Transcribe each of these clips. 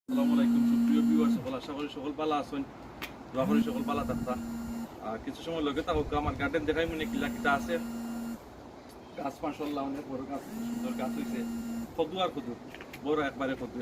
আসসালামু আলাইকুম সুপ্রিয় ভিউয়ার সকল, আশা করি সকল ভালো আছেন। দোয়া করি সকল ভালো থাকতা। আর কিছু সময় লগে থাকো, আমার গার্ডেন দেখাই মনে কিলা কিটা আছে। গাছ মাশাআল্লাহ অনেক বড় গাছ, সুন্দর গাছ হয়েছে। কদু আর কদু, বড় একবারে কদু।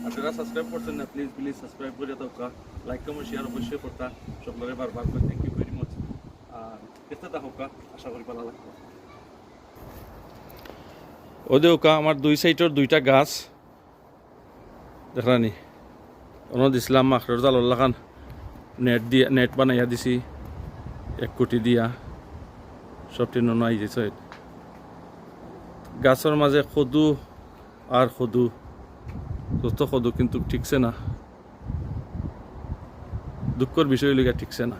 আর যারা সাবস্ক্রাইব করছেন না, প্লিজ প্লিজ সাবস্ক্রাইব করে থাকা, লাইক কমেন্ট শেয়ার অবশ্যই করতা। সকলের বারবার করে থ্যাংক ইউ ভেরি মাচ। আর দেখতে থাকা, আশা করি ভালো লাগবে। ও দেওকা আমার দুই সাইডের দুইটা গাছ দেখলানি অন্য দিছিলাম মাখর জালর খান নেট বানাইয়া দিছি 1 কোটি দিয়া সবটি নন আই যাইছে। গাছের মাঝে কদু আর কদু, দোস্ত কদু কিন্তু ঠিকছে না, দুঃখের বিষয় লিখা ঠিকছে না।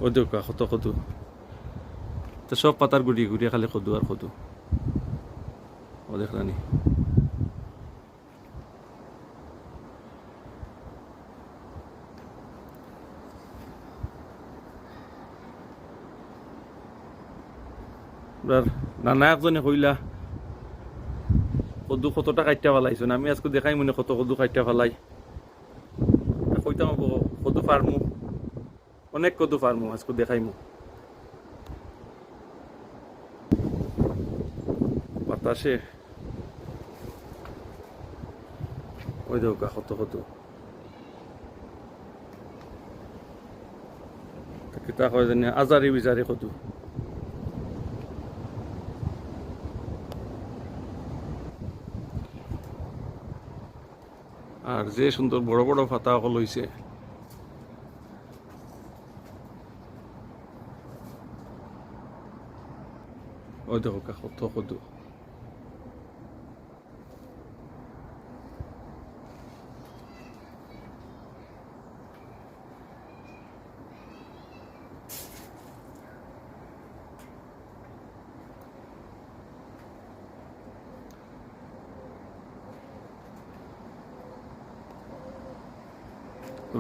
ও দেউকা কত কদু, তো সব পাতার গুড়িয়ে গুড়িয়ে খালি কদু আর কদু। ও দেখলানি নানা একজনে কইলা কদু কতটা কাটিয়া ফেলাইছো, আমি আজকে দেখাই মনে কত কদু কাটিয়া ফেলাই। কইতাম কদু ফার্মু, অনেক কদু ফার্মু আজকে দেখাইমু। বাতাসে ওই দেউকা কত কদু, কিতা কয় জানি আজারি বিচারি কদু। আর যে সুন্দর বড় বড় পাতা সকল হইছে। ওই দেখো কত কদু।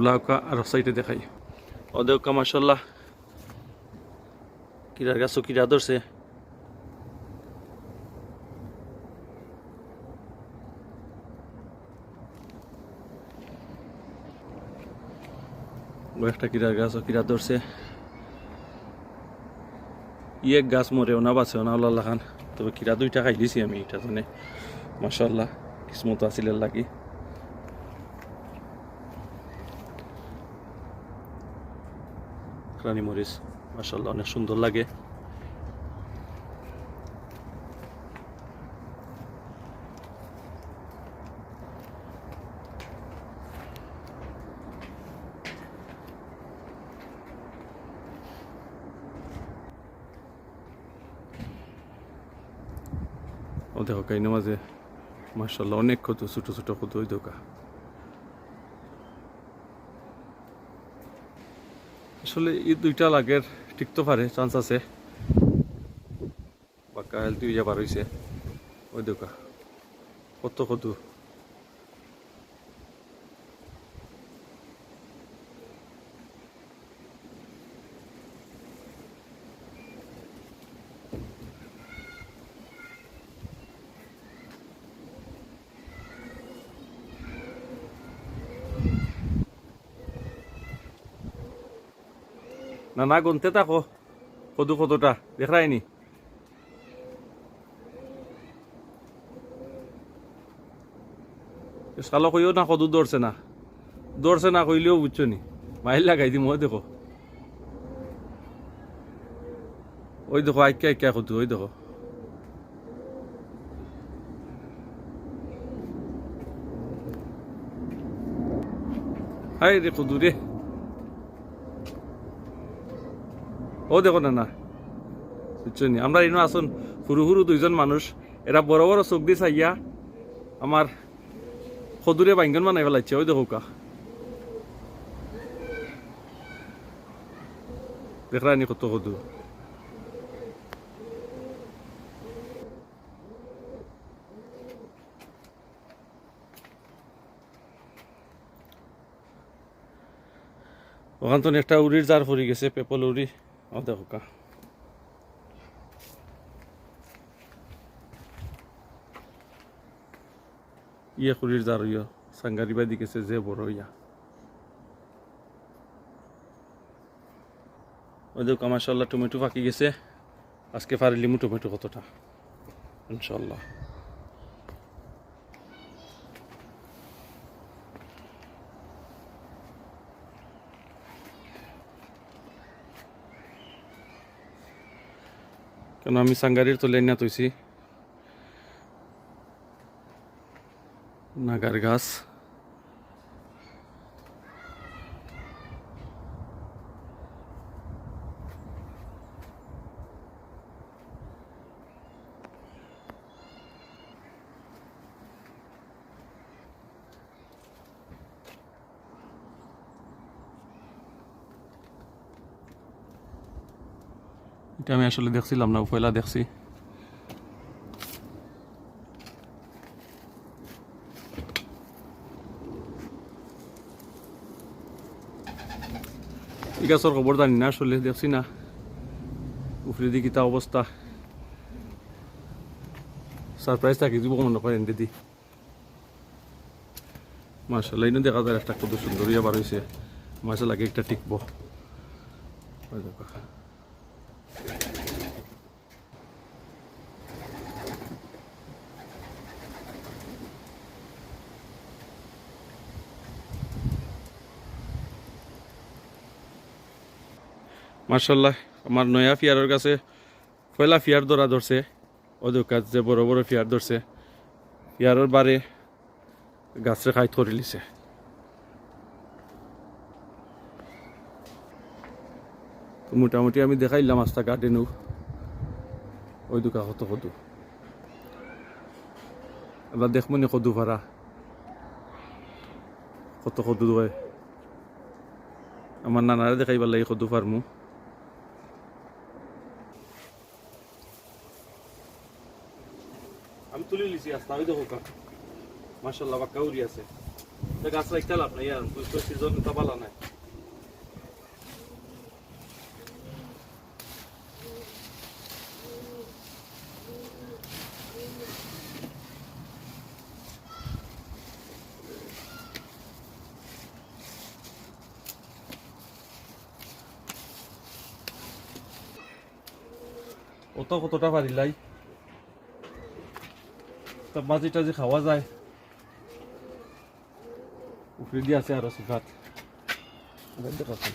ওলাউকা আর সাইডে দেখাই। ও দেউকা মাশাআল্লাহ কিরার গাছ কিরা ধরছে। একটা কিরার গাছ কিরা ধরছে। এক গাছ মরেও না বাঁচেও না আল্লাহ খান, তবে কিরা দুইটা খাই দিছি আমি, এটা জানে মাশাআল্লাহ কিসমত আছিল লাগি। রানী মরিচ মাশাআল্লাহ অনেক সুন্দর লাগে। ও দেখো কাইনে মাঝে মাশাআল্লাহ অনেক কত ছোট ছোট কত ওই দোকা। আসলে এই দুইটা লাগের টিকতে পারে, চান্স আছে। বাক্কা হেলথ হয়ে যাবার হয়েছে। ওই দোকা কত কত। না না গুনতে থাকো কদু কতটা দেখায়নি। সালো কইও না কদু দৌড়ছে না কইলেও বুঝছো নি, মাইল লাগাই দিম। ওই দেখো ওই দেখো আইকা আইকা কদু, ওই দেখো হাই রে কদু রে। ও দেখো না না বুঝছো নি, আমরা এনে আসুন হুরু হুরু দুইজন মানুষ, এরা বড় বড় চোখ দিয়ে চাইয়া আমার কদুরে বাইঙ্গন বানাই ফেলাইছে। ওই দেখো কা দেখলানি কত কদু। ওখান তো একটা উড়ির জার পড়ে গেছে, পেপল উড়ি। ও দেখো কা ইয়ে করির যার ইয়ে সাঙ্গারি বাদি গেছে যে বড় ইয়া ওই দেখো মাশাআল্লাহ টমেটো পাকি গেছে আজকে পারিলিমু টমেটো কতটা ইনশাআল্লাহ কেন আমি সাঙ্গারির তো লেন না তৈছি নাগার গাছ এটা আমি আসলে দেখছিলাম না পয়লা দেখছি এই গাছের খবর জানি না আসলে দেখছি না উপরে দিকে তা অবস্থা সারপ্রাইজ থাকি দিব মনে করেন দিদি মাশাআল্লাহ ইনো দেখা যায় একটা কত সুন্দর ইয়া বার হইছে মাশাআল্লাহ একটা টিকবো ওই দেখো মাশাআল্লাহ আমার নয়া ফিয়ারের কাছে পয়লা ফিয়ার ধরা ধরছে ওদের কাছে যে বড় বড় ফিয়ার ধরছে ফিয়ারের বারে গাছরে খাই ধরে লিছে তো মোটামুটি আমি দেখাইলাম আস্তা গার্ডেনও ওই দুকা কত কদু এবার দেখবো নি কদু ভাড়া কত কদু হয় আমার নানারে দেখাইবার লাগে কদু ফার্মু আমি তুলে লিছি আস্তা ওই দেখো মাশাআল্লাহ বাক্কা উড়ি আছে গাছ রাখতে লাভ নাই আর সিজন তো ভালো নাই অত কতটা পারিলাই তা মাঝিটা যে খাওয়া যায় উপরে দিয়ে আছে আরো সুখাত দেখাচ্ছি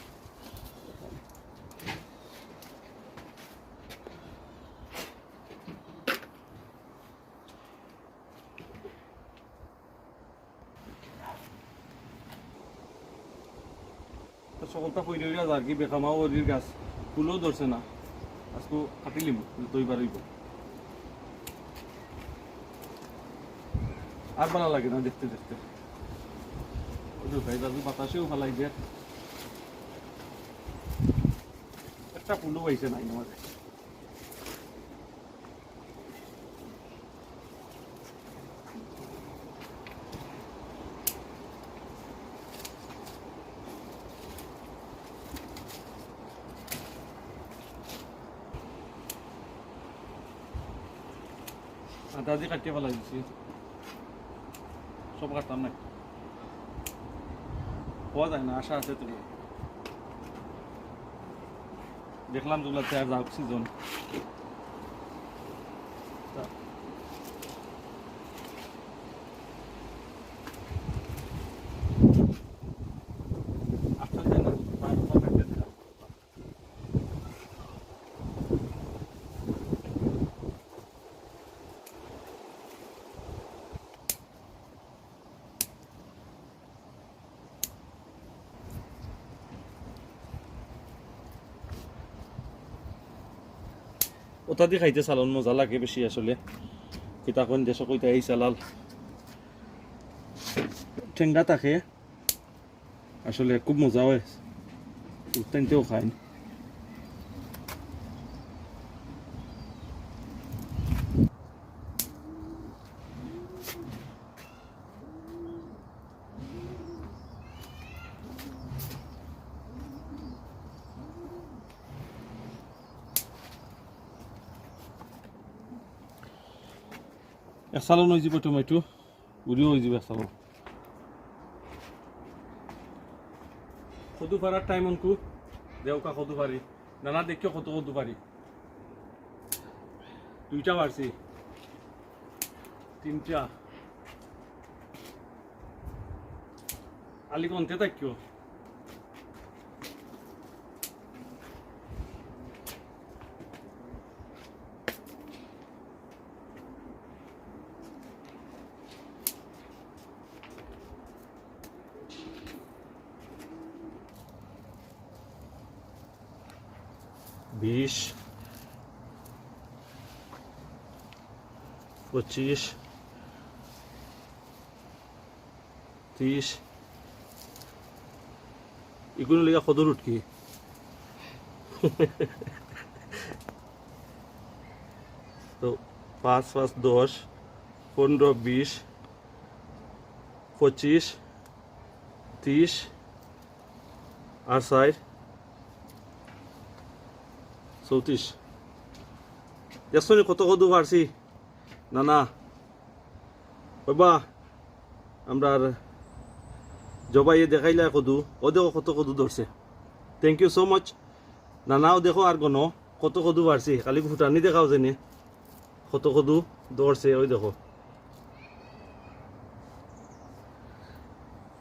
সকলটা পইরে আর কি বেকামাও ওরির গাছ ফুলও ধরছে না আজকে কাটিলিম তৈবার হইব আর ভালো লাগে না দেখতে দেখতে ভাই দাদু বাতাসেও ভালাই যে একটা ফুলও পাইছে নাই আমাদের দাদি কাটিয়ে ফেলা দিচ্ছি সব কাটতাম না পাওয়া যায় না আশা আছে তো দেখলাম যেগুলো চেয়ার যাক সিজন ওটা দিয়ে খাইতে চালান মজা লাগে বেশি আসলে কিতাখন দেশ কইতে এই চালাল ঠেঙ্গা থাকে আসলে খুব মজা হয় উত্তানতেও খায় এক চালান হয়ে যাব টমেটো উড়িও হয়ে যাবে সামো কদু পারার টাইম অনকু দেওকা কদু পারি নানা দেখিও কত কদু পারি দুইটা পারছি তিনটা আলি কোনতে থাকিও বিশ 25 30 এগুলো লেগা কত রুট কি তো 5 5 10 15 20 25 30 আর 60 34 দেখছো কত কদু পারছি না না বাবা আমরা জবাইয়ে দেখাইলা কদু ও দেখো কত কদু ধরছে থ্যাংক ইউ সো মাচ নানাও দেখো আর গনো কত কদু পারছি খালি ভুটানি দেখাও জানি কত কদু ধরছে ওই দেখো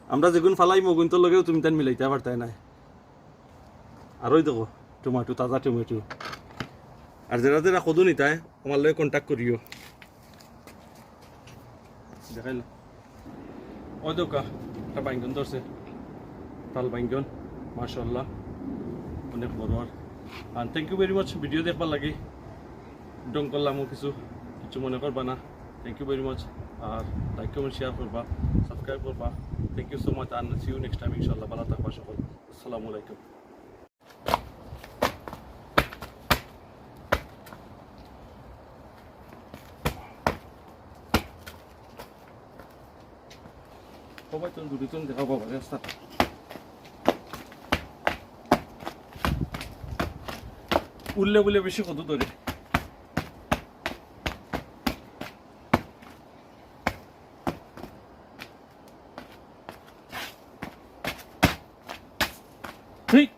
আমরা যেগুন ফালাই মগুন তো লগেও তুমি তান মিলাইতে পারতাই না আর ওই দেখো টমেটো তাজা টমেটো আর যারা যারা কদু নিতায় আমার লগে কন্ট্যাক্ট করিও দেখাইল ওই দোকা একটা বাইঙ্গন ধরছে তাল বাইঙ্গন মাশাআল্লাহ অনেক বড় আর thank you very much video দেখবার লাগে ডং করলাম কিছু মনে করবা না থ্যাংক ইউ ভেরি মাচ আর লাইক কমেন্ট শেয়ার করবা সাবস্ক্রাইব করবা থ্যাংক ইউ সো মাচ আর সি ইউ নেক্সট টাইম ইনশাআল্লাহ ভালো থাকবা সকল আসসালামু আলাইকুম সবাই তো দুটো তো দেখা পাবো রাস্তা উল্লে বলে বেশি কত ধরে ঠিক